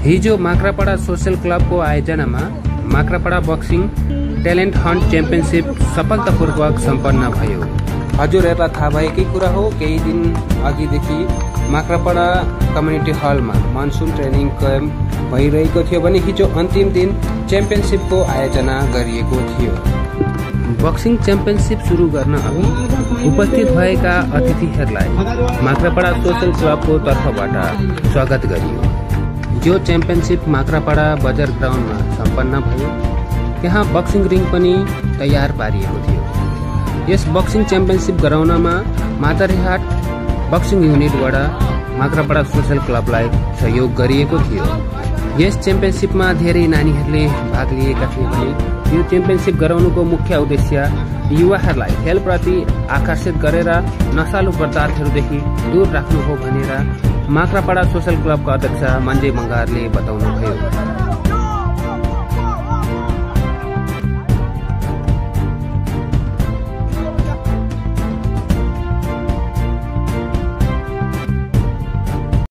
हिजो माक्रापाडा सोशल क्लबको आयोजनामा Makrapada boxing talent hunt championship सफलतापूर्वक सम्पन्न भयो। हजुरहरूलाई थाहा भएकै कुरा हो, केही दिन अघिदेखि माक्रापाडा कम्युनिटी हलमा मनसुन ट्रेनिङ क्याम्प भइरहेको थियो भने हिजो अन्तिम दिन च्याम्पियनसिपको आयोजना गरिएको थियो। बक्सिङ च्याम्पियनसिप सुरु गर्न अघि उपस्थित भएका अतिथिहरूलाई माक्रापाडा सोशल क्लबको तर्फबाट स्वागत गरियो। यो च्याम्पियनसिप माक्रापाडा बजार ग्राउन्डमा सम्पन्न भयो। त्यहाँ बक्सिङ रिङ पनि तयार पारिएको थियो। यस बक्सिङ च्याम्पियनसिप गराउनमा मातरेहाट बक्सिङ युनिटबाट माक्रापाडा सोशल क्लबलाई सहयोग गरिएको थियो। यस च्याम्पियनसिपमा धेरै नानीहरूले भाग लिएका थिए भने यो च्याम्पियनसिप गराउनुको मुख्य उद्देश्य युवाहरूलाई खेलप्रति आकर्षित गरेर नशालु पदार्थहरूदेखि दूर राख्नु हो भनेर माक्रापाडा सोशल क्लबका अध्यक्ष मन्जे बङ्गारले बताउनुभयो।